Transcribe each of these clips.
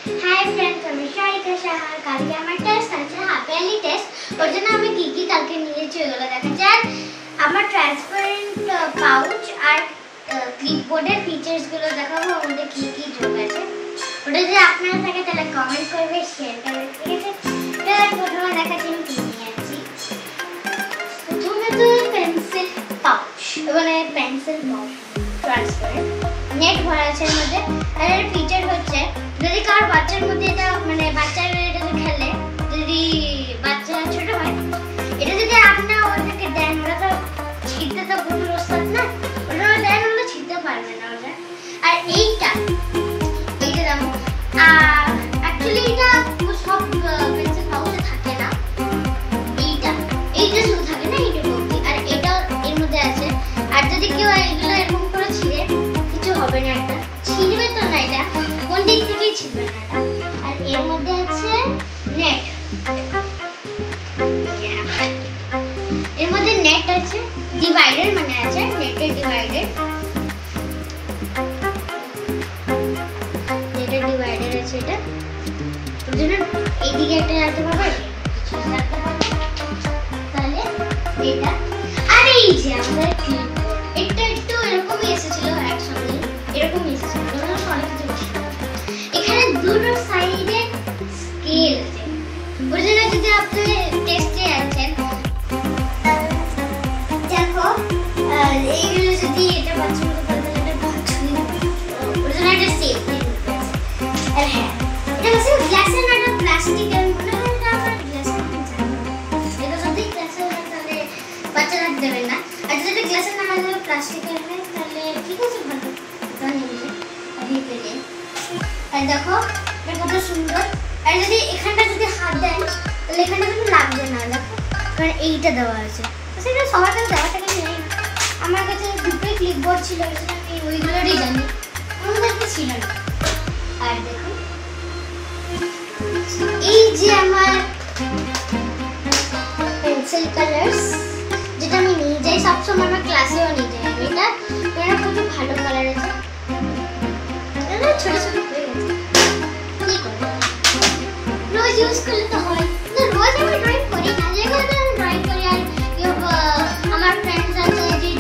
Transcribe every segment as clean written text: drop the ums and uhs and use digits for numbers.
Hi friends, আমি শারিকা সাহা। কালকে আমার টেস্ট আছে, হাফ ইয়ারলি টেস্ট। ওর জন্য আমি কি কালকে নিয়েছি ওগুলো দেখাচ্ছি। আর আমার ট্রান্সপারেন্ট পাউচ আর ক্লিপবোর্ডের ফিচার্স গুলো দেখাবো, আমাদের কি যোগ আছে। ওটা যদি আপনারা থাকে তাহলে কমেন্ট করবে, শেয়ার করবে, ঠিক আছে? এবার প্রথমে দেখাচ্ছি আমি কি নিয়েছি। প্রথমে তো পেন্সিল পাউচ, মানে পেন্সিল পাউচ ট্রান্সপারেন্ট, নেট ভরা আছে এর মধ্যে। আর এর ফিচার হচ্ছে যদি কার বাচ্চার মধ্যে এটা মানে বাচ্চারা এটা খেলে, যদি বাচ্চা ছোট হয়, এটা যদি আপনি ওদেরকে দেন, ওরা তো ছিঁড়তে তো পুরো ওস্তাদ না, ওরা দেন ওরা ছিঁড়তে পারবে না ওরা। আর এইটা দেখো, অ্যাকচুয়ালি এটা সব পেন্সিল পাউচে থাকে না, এইটা শুধু থাকে না, এইটা বলছি। আর এটা এর মধ্যে আছে। আর যদি কেউ এগুলো এরকম করে ছিঁড়ে, কিছু হবে না, এটা ছিঁড়বে তো না, এটা কোন দিক থেকেই ছিঁড়বে না এটা। আর এর মধ্যে আছে নেট, এর মধ্যে নেট আছে, ডিভাইডার মানে আছে নেটের ডিভাইডার, নেটের ডিভাইডার আছে। এটা ওর জন্য এইদিকে একটা রাখতে পারবে, তাহলে এটা। আর এই যে আমাদের ক্লিপবোর্ড, এটা একটু এরকমই এসেছিল, একসঙ্গে এরকমই এসেছিল, এখানে দুটো সাইডে স্কেল আছে। ওর জন্য যদি আপনি টেস্টে আছেন, দেখো এইগুলো যদি এটা বাচ্চা মতো করতে এটা বাচ্চুই, ওর জন্য একটা সেফ আছে। আর হ্যাঁ, এটা হচ্ছে গ্লাসের না, এটা প্লাস্টিকের, মনে হয় এটা আমার গ্লাসের না, এটা যদি গ্লাসের হয় তাহলে বাচ্চা রাখতে দেবেন না। আর যদি গ্লাসের না হয় তাহলে প্লাস্টিকের হয়, তাহলে ঠিক আছে, ভালো এটা নিয়ে দিতে দিন। আর দেখো এটা কত সুন্দর। আর যদি এখানটা যদি হাত দেন তাহলে এখানটা কিন্তু লাগবে না, দেখো, কারণ এইটা দেওয়া আছে। সেটা সবার কাছে দেওয়াটা কিন্তু নেই, আমার কাছে দুটোই ক্লিপবোর্ড ছিল, আমি ওইগুলোরই জানি, আমার কাছে ছিল না। আর দেখো এই যে আমার পেন্সিল কালার্স, যেটা আমি নিয়ে যাই সবসময়, আমার ক্লাসেও নিয়ে যাই আমি। এটা প্রচুর ভালো কালার আছে, ছোট ছোট হয়ে গেছে, কি করবো, রোজ ইউজ করলে তো হয় না। রোজ আমি ড্রয়িং করি না, যেগুলোতে আমি ড্রয়িং করি। আর আমার ফ্রেন্ডস আছে যে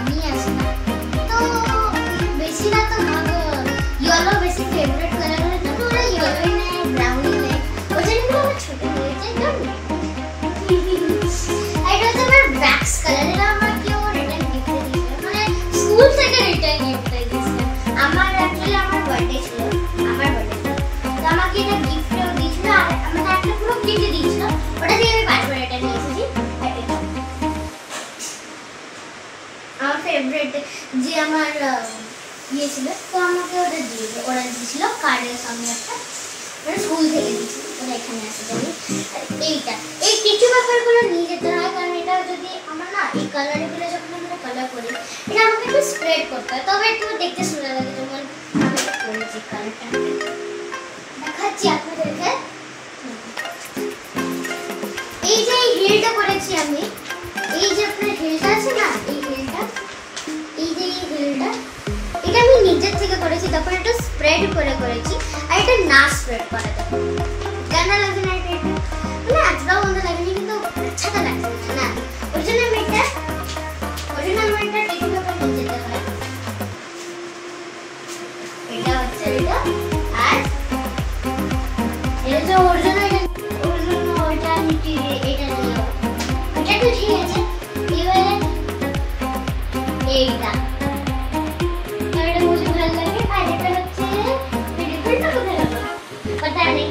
নিয়ে আসে না, তো বেশিরা তো ইয়েলো বেশি ফেভারিট কালার হলে, তো ওরা ইয়েলোই নেয়, ব্রাউনই নেয়, ওই জন্য আমার ছোট হয়ে যায়। আর এটা হচ্ছে আমার ব্যাক্স কালার, এটা আমার কেউ রিটার্ন গিফট দিয়েছিল, মানে স্কুল থেকে রিটার্ন গিফট দিয়েছিল। আমার অ্যাকচুয়ালি আমার বার্থডে ছিল, তো আমাকে এটা গিফটও দিয়েছিল। আর আমাকে একটা পুরো কিট দিয়েছিল, ওটা দিয়ে আমি 5 বার এটা নিয়ে এসেছি। আমার ফেভারিট যে আমার ইয়ে ছিল, তো আমাকে ওটা দিয়েছিল কার্ডের সঙ্গে একটা, মানে স্কুল থেকে দিয়েছিল, ওটা এখানে আসে জানি। আর এইটা এই টিস্যু পেপারগুলো নিয়ে যেতে হয়, কারণ এটা যদি আমার না এই কালারগুলো যখন আমরা কালার করি, এটা আমাকে একটু স্প্রেড করতে হয়, তবে একটু দেখতে সুন্দর লাগে। যেমন আমি করেছি কালারটা, দেখাচ্ছি আপনাদেরকে। এই যে এই হিলটা করেছি আমি, এই যে আপনার হিলটা আছে না, এই হিলটা, এই যে এই হিলটা, এটা আমি নিজের থেকে করেছি, তারপর একটু স্প্রেড করে করেছি। আর এটা না স্প্রেড করা যাবে, গানা লাগে না, এটা মানে এতটাও মন্দ লাগেনি, কিন্তু আচ্ছা লাগছে না, ওই জন্য আমি এটা টিস্যু পেপার নিয়ে যেতে হয়। এটা হচ্ছে এটা। আর এটা তো ওর জন্য ওইটা নিচে, এটা নিয়ে এটা তো ঠিক আছে। এবারে এইটা মুঝে ভালো লাগে। আর এটা হচ্ছে ডিফারেন্ট কোথায় গেল পতা নেই।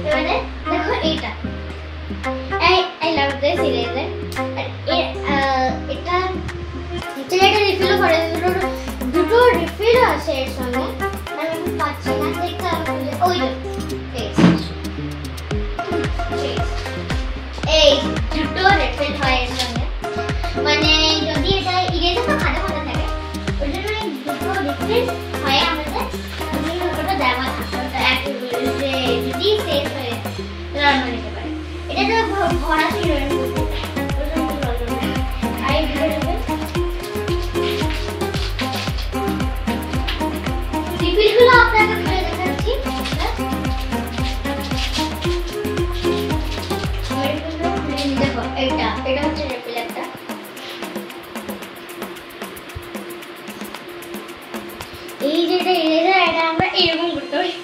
এবারে দেখো এইটা, আই লাভ দিস ইরেজার। আর এটা রিফিল করে, দুটো রিফিল আছে এর সঙ্গে, আমি পাচ্ছি না দেখতে হবে। ওই এই দুটো রিফিল হয় এর সঙ্গে, মানে যদি এটা ইরেজার তো খাতা খাতা থাকে, ওই জন্য এই দুটো রিফিল হয় আমাদের, ওটা দেওয়া থাকে, যদি শেষ হয়ে রান্না নিতে পারে। এটা তো ভরা ছিল, রিফিলগুলো আপনাকে খুলে দেখাচ্ছি।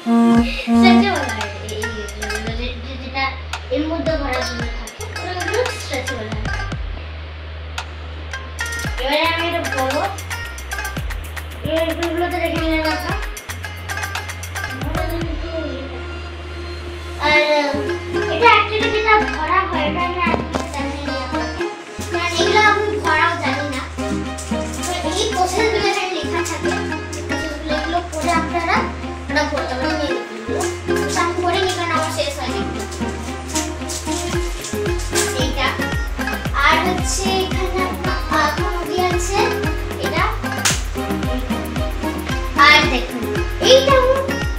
স্ট্রেচেবল হয় যেটা এর মধ্যে ভরা জন্য থাকে ওগুলো স্ট্রেচেবল হয়। এবারে আমি এটা বড় এগুলোতে রেখে নিয়ে রাখা। আর এটা অ্যাকচুয়ালি যেটা ভরা হয় এটা আমি এগুলো আমি ভরাও জানি না, এই প্রসেসগুলো এখানে লেখা থাকে, এগুলো পড়ে আপনারা ওটা করতে পারেন। আমি পড়ে নি কারণ আমার শেষ হয়নি এইটা। আর হচ্ছে এখানে নদী আছে এটা। আর দেখুন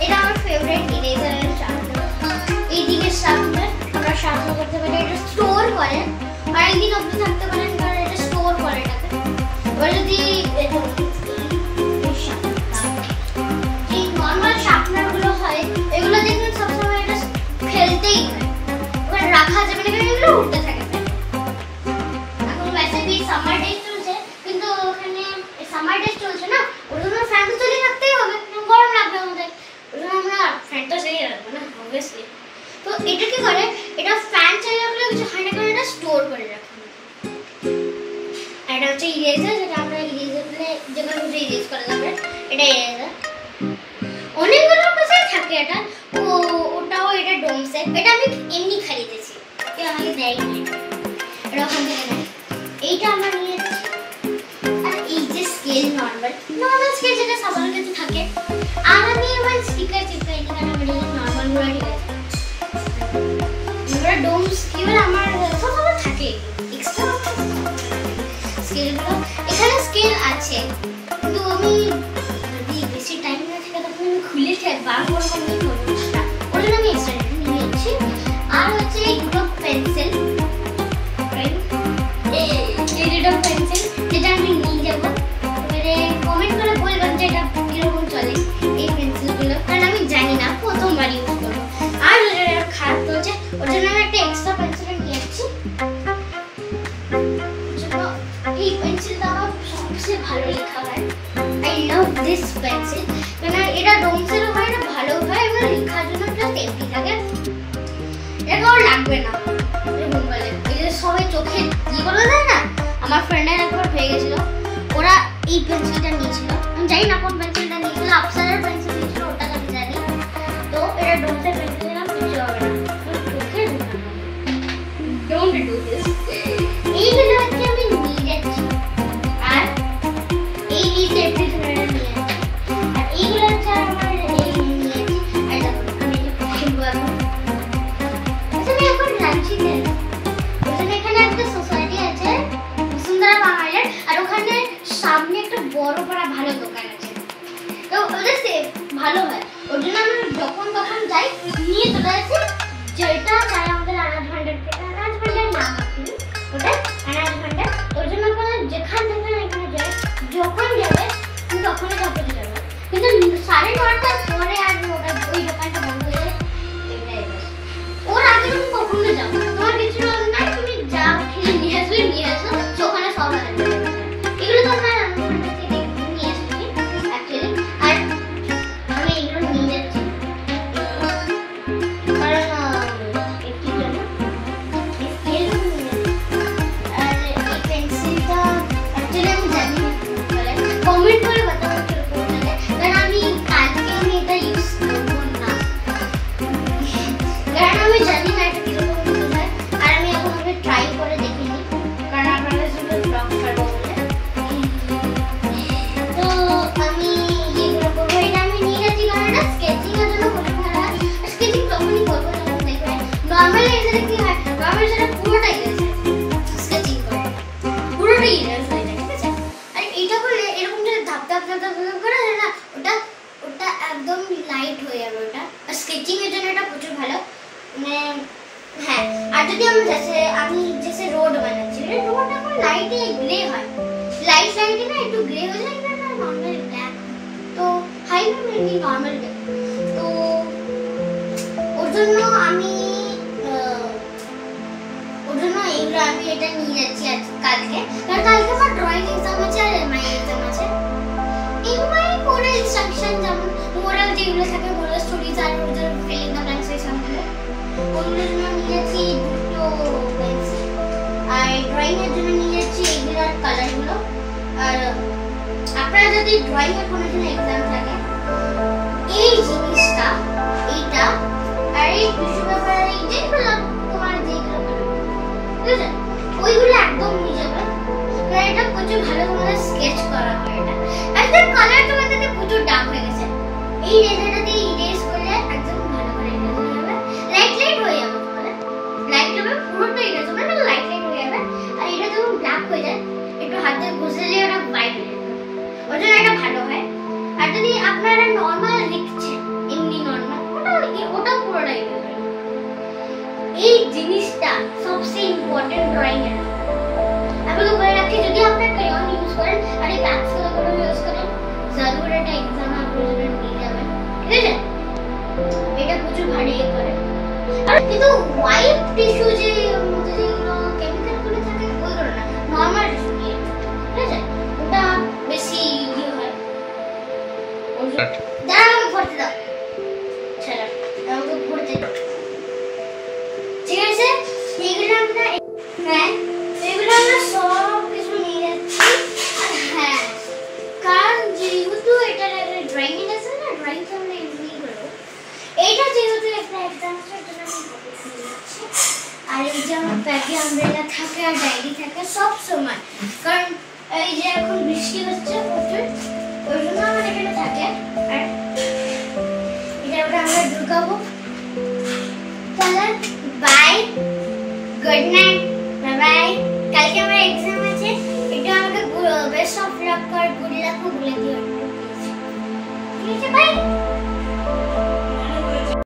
এটা আমার ফেভারিট ইরেজারের শার্পনার। এই দিকের শার্পনার আমরা শার্পনার করতে পারি, এটা স্টোর করে অনেকদিন অবধি থাকতে পারেন কারণ এটা স্টোর করে এটাকে। এবার যদি এই নর্মাল শার্পনার গুলো হয় এগুলো দেখবেন সবসময় এটা ফেলতেই হয়, ওখানে রাখা যাবে না কারণ এগুলো উঠতে থাকে। এখন বেসিক্যালি সামার ডে চলছে কিন্তু ওখানে সামার ডে চলছে না, ওর জন্য ফ্যান তো চালিয়ে থাকতেই হবে, গরম লাগবে আমাদের, ওর জন্য আমরা ফ্যান তো চালিয়ে রাখবো না অবভিয়াসলি। তো এটা কি করে, এটা ফ্যান চালিয়ে রাখলে কিছু হয় না কারণ এটা স্টোর করে রাখা। এটা হচ্ছে ইরেজার, যেটা আমরা ইরেজার মানে যেখানে খুশি ইরেজ করা যাবে, এটা ইরেজার। অনেকগুলো কাছে থাকে এটা, ওটাও এটা ডোমসেট, এটা আমি এমনি খাইয়েছি, কেউ আমাকে দেয়নি, এটা ওখান থেকে নেয়। এইটা আমরা নিয়েছি। আর এই যে স্কেল নর্মাল স্কেল যেটা সবার কাছে থাকে, আর আমি আমার স্টিকার চিপকাইনি কারণ আমার এই নর্মাল গুলো ঠিক আছে। এবার ডোম স্কেল আমার সবার থাকে এক্সট্রা স্কেলগুলো, এখানে স্কেল আছে কিন্তু আমি যদি বেশি টাইম না থাকে তখন আমি খুলে বার করে নিয়ে করবো, ওর জন্য আমি এক্সট্রা নিয়ে নিচ্ছি। আর হচ্ছে এই দুটো পেন্সিল, এই দুটো পেন্সিল যেটা আমি নিয়ে যাবো। এবারে কমেন্ট করে বলবেন যে এটা কিরকম চলে এই পেন্সিলগুলো, কারণ আমি জানি না, প্রথমবার ইউজ করবো। আর খারাপ চলছে ওর জন্য আমি একটা এক্সট্রা পেন্সিল নিয়ে যাচ্ছি। এই পেন্সিলটা আমার সবচেয়ে ভালো লেখা হয়, আই লাভ দিস পেন্সিল, কারণ এটা ডোমসেরও হয় না, ভালো হয় এবং লেখার জন্য প্লাস এমপি থাকে, এটা আর লাগবে না এরকম বলে। এই যে সবাই চোখে কি বলে দেয় না, আমার ফ্রেন্ডের একবার হয়ে গেছিল, ওরা এই পেন্সিলটা নিয়েছিল, আমি জানি না কোন পেন্সিলটা নিয়েছিল, আপসারের পেন্সিল নিয়েছিল, ওটা আমি জানি। তো এটা ডোমসের পেন্সিল নিলাম, কিছু হবে না, চোখে ডোন্ট ডু দিস। এইগুলো হচ্ছে আমি নিয়ে যাচ্ছি, আর এই সেফটি ধরে নিয়ে যাচ্ছি, আর এইগুলো হচ্ছে আমার এই নিয়ে যাচ্ছি। আর আমি কিনবো এখন, আমি এখন রাঁচিতে, ওখানে এখানে একটা সোসাইটি আছে বসুন্ধরা বাঙালির, আর ওখানে সামনে একটা বড় পাড়া ভালো দোকান আছে, তো ওদের সেফ ভালো হয়, ওর জন্য আমি যখন তখন যাই নিয়ে চলে আসি। যেটা চাই আমাদের আনাজ ভান্ডার থেকে, আনাজ ভান্ডার নাম ওটা আনাজ ভান্ডার, ওর জন্য যেখান থেকে এখানে যায় যখন যাবে তুমি তখনই কাপড়ে যাবে, কিন্তু 9:30টার পরে আর ওটা ওই দোকানটা বন্ধ হয়ে যায়, ওর আগে তুমি কখনো যাও, তোমার কিছু নাই, তুমি যা খেয়ে নিয়ে আসো ওখানে সব এগুলো তো আমার নিয়ে আসছি অ্যাকচুয়ালি। আর আমি এগুলো নিয়ে যাচ্ছি কারণ একটি জন্য স্কেল, আর এই পেন্সিলটা অ্যাকচুয়ালি আমি জানি না কমেন্ট করে বাতাবো কিরকম লাগে, কারণ আমি কালকে আমি এটা ইউজ করবো না, কারণ আমি জানি না এটা কিরকম হয়। আর আমি এখন ট্রাই করে দেখিনি কারণ আপনাদের সাথে ব্লগ করবো বলে, তো আমি এগুলো করবো। এটা আমি নিয়ে যাচ্ছি কারণ এটা স্কেচিং এর জন্য খুবই ভালো হয়, স্কেচিং তখনই করবো যখন দেখবে নর্মালি এখানে কি হয়, নর্মালি সেটা পুরোটাই গেছে স্কেচিং করে, পুরোটাই ইরেজ হয়ে যায়, ঠিক আছে। আর এইটা করলে এরকম যে ধাপ ধাপ ধাপ ধাপ করে হয় না, ওটা একদম লাইট হয়ে যাবে ওটা, আর স্কেচিং এর জন্য এটা প্রচুর ভালো। মানে হ্যাঁ, আর যদি আমি জেসে রোড বানাচ্ছি, রোড এখন লাইটে গ্রে হয়, লাইটে না একটু গ্রে হয়ে যায়, এটা নর্মাল ব্ল্যাক, তো হাই এমনি নর্মাল, তো ওর জন্য এইগুলো আমি এটা নিয়ে যাচ্ছি কালকে, কারণ কালকে আমার ড্রয়িং এক্সাম আছে আর এমআই এক্সাম আছে। এমআই পরে ইনস্ট্রাকশন যেমন মোরাল যেগুলো থাকে, মোরাল স্টোরিজ আর আপনারা যদি ড্রয়িং এর কোনো দিন এক্সাম থাকে, এই জিনিসটা এইটা আর এই টিস্যু পেপার এই যেগুলো তোমার যেগুলো ঠিক আছে ওইগুলো একদম নিয়ে যাবে। এটা প্রচুর ভালো করে স্কেচ করা হয়। এটা একদম কালার তোমাদের প্রচুর ডার্ক হয়ে গেছে, এই রেজাটা দিয়ে ইরেজ করলে একদম ভালো করে ইরেজ হয়ে যাবে, লাইট লাইট হয়ে যাবে। তোমাদের লাইট হবে পুরোটা ইরেজ হবে না, লাইট লাইট হয়ে যাবে। আর এটা যখন ব্ল্যাক হয়ে যায় একটু হাতে ঘষলে ওটা হোয়াইট হয়ে যাবে, ওর জন্য এটা ভালো হয়। আর যদি আপনারা নরমাল লিখছেন এমনি নরমাল ওটা পুরোটা ইরেজ হয়ে যাবে। এই জিনিসটা সবচেয়ে ইম্পর্টেন্ট ড্রয়িং এর। আমি বলে রাখি যদি আপনি ক্রেয়ন ইউজ করেন আর এই পেন্সিল গুলো ইউজ করেন জরুর এটা एग्जाम আপনি জন্য নিয়ে যাবেন, ঠিক আছে? এটা প্রচুর ভালো ইয়ে করে। আর কিন্তু হোয়াইট টিস্যু যে যেগুলো কেমিক্যাল গুলো থাকে ওইগুলো না, নরমাল টিস্যু দিয়ে, ঠিক আছে? ওটা বেশি ইয়ে হয়। দাঁড়াও আমি পড়তে দাও, চলো আমাকে পড়তে দাও, ঠিক আছে? এইগুলো আমরা হ্যাঁ এগুলো আমরা সব কিছু নিয়ে যাচ্ছি। হ্যাঁ কারণ যেহেতু এটা ড্রয়িং এর আছে না, ড্রয়িং তো আমরা এমনি করবো। এইটা যেহেতু একটা এক্সাম সেটা আমি নিয়ে যাচ্ছি। আর এই যে আমার ব্যাগে আমব্রেলা থাকে আর ডায়েরি থাকে সব সময়, কারণ এই যে এখন বৃষ্টি হচ্ছে প্রচুর, ওই জন্য আমার এখানে থাকে। আর এটা ওটা আমরা ঢুকাবো। তাহলে bye, good night, bye bye. কালকে আমার এক্সাম আছে, এটা আমাকে বেস্ট অফ লাক আর গুড লাক বলে